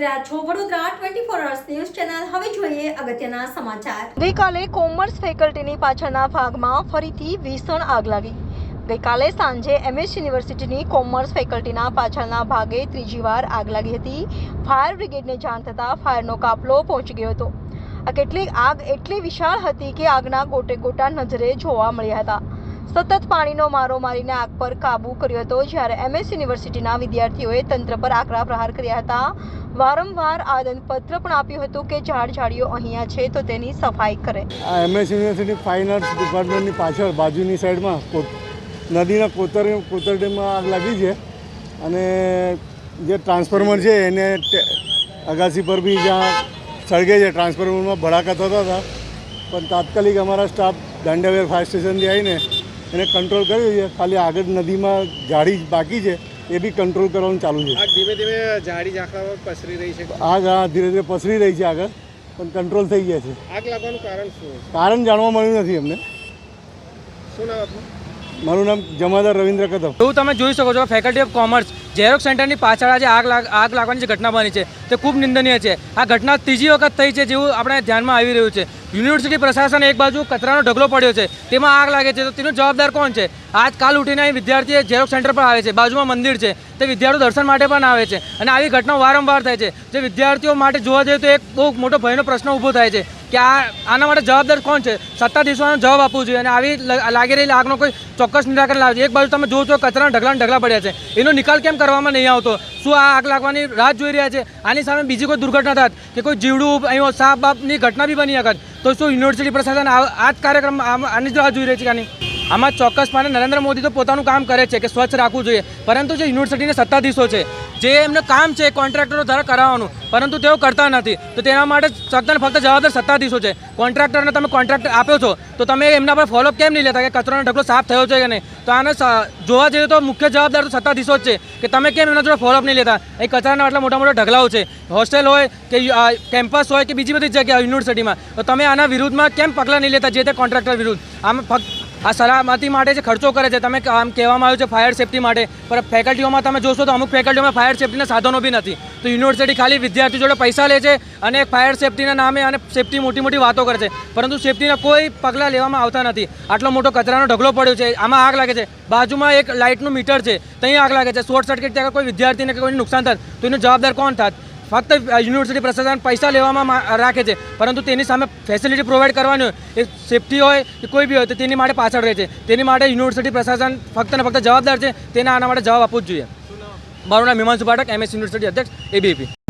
રહ્યા છો Vadodara 24 hours news channel. હવે જોઈએ અગત્યના સમાચાર। ગઈકાલે કોમર્સ ફેકલ્ટીની પાછળના ભાગમાં ફરીથી ભીષણ આગ લાગી। ગઈકાલે સાંજે એમએસ યુનિવર્સિટીની કોમર્સ ફેકલ્ટીના પાછળના ભાગે ત્રીજી વાર આગ લાગી હતી। ફાયર બ્રિગેડને જાણ થતાં ફાયરનો કાફલો પહોંચી ગયો હતો। આ કેટલીક આગ એટલી વિશાળ હતી કે આગના ગોટે ગોટા નજરે જોવા મળ્યા હતા। સતત પાણીનો મારો મારીને આગ પર કાબૂ કર્યો હતો, જ્યારે એમએસ યુનિવર્સિટીના વિદ્યાર્થીઓએ તંત્ર પર આકરા પ્રહાર કર્યા હતા। વારંવાર આવેદનપત્ર પણ આપ્યું હતું કે ઝાડીઓ અહીંયા છે તો તેની સફાઈ કરે। આ એમએસ યુનિવર્સિટી ફાઇન આર્ટ્સ ડિપાર્ટમેન્ટની પાછળ બાજુની સાઈડમાં નદીના કોતરડીમાં આગ લાગી છે અને જે ટ્રાન્સફોર્મર છે એને અગાસી પર બી જ્યાં સળગે છે ટ્રાન્સફોર્મરમાં ભડાકા થતા હતા, પણ તાત્કાલિક અમારા સ્ટાફ દાંડિયાવેર ફાયર સ્ટેશનથી આવીને એને કંટ્રોલ કર્યું છે। ખાલી આગળ નદીમાં ઝાડી બાકી છે, એ બી કંટ્રોલ કરવાનું ચાલુ છે। આગ ધીમે ધીમે ઝાડી ઝાંખરામાં પસરી રહી છે। આગ ધીરે ધીરે પસરી રહી છે આગળ, પણ કંટ્રોલ થઈ ગયા છે। આગ લાગવાનું કારણ શું? કારણ જાણવા મળ્યું નથી અમને। શું નામ આપનું? મારું નામ જમાદાર રવિન્દ્ર કદમ। એવું તમે જોઈ શકો છો, ફેકલ્ટી ઓફ કોમર્સ ઝેરોક્સ સેન્ટરની પાછળ આજે આગ લાગવાની જે ઘટના બની છે તે ખૂબ નિંદનીય છે। આ ઘટના ત્રીજી વખત થઈ છે જેવું આપણે ધ્યાનમાં આવી રહ્યું છે। યુનિવર્સિટી પ્રશાસન એક બાજુ કચરાનો ઢગલો પડ્યો છે, તેમાં આગ લાગે છે, તો તેનો જવાબદાર કોણ છે? આજકાલ ઉઠીને અહીં વિદ્યાર્થી ઝેરોક્સ સેન્ટર પર આવે છે, બાજુમાં મંદિર છે, તે વિદ્યાર્થીઓ દર્શન માટે પણ આવે છે અને આવી ઘટનાઓ વારંવાર થાય છે, જે વિદ્યાર્થીઓ માટે જોવા જઈએ તો એક બહુ મોટો ભયનો પ્રશ્ન ઊભો થાય છે કે આના માટે જવાબદાર કોણ છે? સત્તાધીશોનો જવાબ આપવો જોઈએ અને આવી લાગી રહેલી આગનો કોઈ ચોક્કસ નિરાકરણ લાવે છે। એક બાજુ તમે જુઓ છો કચરાના ઢગલા પડ્યા છે, એનો નિકાલ કેમ કરવામાં નહીં આવતો? શું આ આગ લાગવાની રાહ જોઈ રહ્યા છે? આની સામે બીજી કોઈ દુર્ઘટના થાત કે કોઈ જીવડું અહીં સાપ બાપની ઘટના બી બની શકત, તો શું યુનિવર્સિટી પ્રશાસન આ જ કાર્યક્રમ આની જ રાહ જોઈ રહી છે? આની આમાં ચોક્કસપણે નરેન્દ્ર મોદી તો પોતાનું કામ કરે છે કે સ્વચ્છ રાખવું જોઈએ, પરંતુ જે યુનિવર્સિટીના સત્તાધીશો છે, જે એમનું કામ છે કોન્ટ્રાક્ટરો દ્વારા કરાવવાનું, પરંતુ તેઓ કરતા નથી, તો તેના માટે ફક્ત જવાબદાર સત્તાધીશો છે। કોન્ટ્રાક્ટરને તમે કોન્ટ્રાક્ટ આપ્યો છો તો તમે એમના પર ફોલોઅપ કેમ નહીં લેતા કે કચરાનો ઢગલો સાફ થયો છે કે નહીં? તો આને જોવા જઈએ તો મુખ્ય જવાબદાર તો સત્તાધીશો જ છે કે તમે કેમ એમના જોડે ફોલોઅપ નહીં લેતા? એ કચરાના આટલા મોટા ઢગલાઓ છે, હોસ્ટેલ હોય કે કેમ્પસ હોય કે બીજી બધી જગ્યાએ યુનિવર્સિટીમાં, તો તમે આના વિરુદ્ધમાં કેમ પગલાં નહીં લેતા જે તે કોન્ટ્રાક્ટર વિરુદ્ધ? આમ ફક્ત આ સલામતી માટે જે ખર્ચો કરે છે, તમે આમ કહેવામાં આવ્યું છે ફાયર સેફ્ટી માટે, પણ ફેકલ્ટીઓમાં તમે જોશો તો અમુક ફેકલ્ટીઓમાં ફાયર સેફ્ટીના સાધનો બી નથી। તો યુનિવર્સિટી ખાલી વિદ્યાર્થી જોડે પૈસા લે છે અને ફાયર સેફ્ટીના નામે અને સેફ્ટી મોટી વાતો કરે છે, પરંતુ સેફ્ટીના કોઈ પગલાં લેવામાં આવતા નથી। આટલો મોટો કચરાનો ઢગલો પડ્યો છે, આમાં આગ લાગે છે, બાજુમાં એક લાઇટનું મીટર છે, ત્યાં આગ લાગે છે, શોર્ટ સર્કિટ ત્યાં કોઈ વિદ્યાર્થીને કોઈ નુકસાન થાય તો એનો જવાબદાર કોણ થાય? ફક્ત યુનિવર્સિટી પ્રશાસન પૈસા લેવામાં રાખે છે, પરંતુ તેની સામે ફેસિલિટી પ્રોવાઈડ કરવાની હોય, એ સેફ્ટી હોય કે કોઈ બી હોય, તો તેની માટે પાછળ રહે છે। તેની માટે યુનિવર્સિટી પ્રશાસન ફક્ત ને ફક્ત જવાબદાર છે, તેના આના માટે જવાબ આપવો જ જોઈએ। મારું નામ હિમાંશુ પાઠક, એમએસ યુનિવર્સિટી અધ્યક્ષ, એબીવીપી।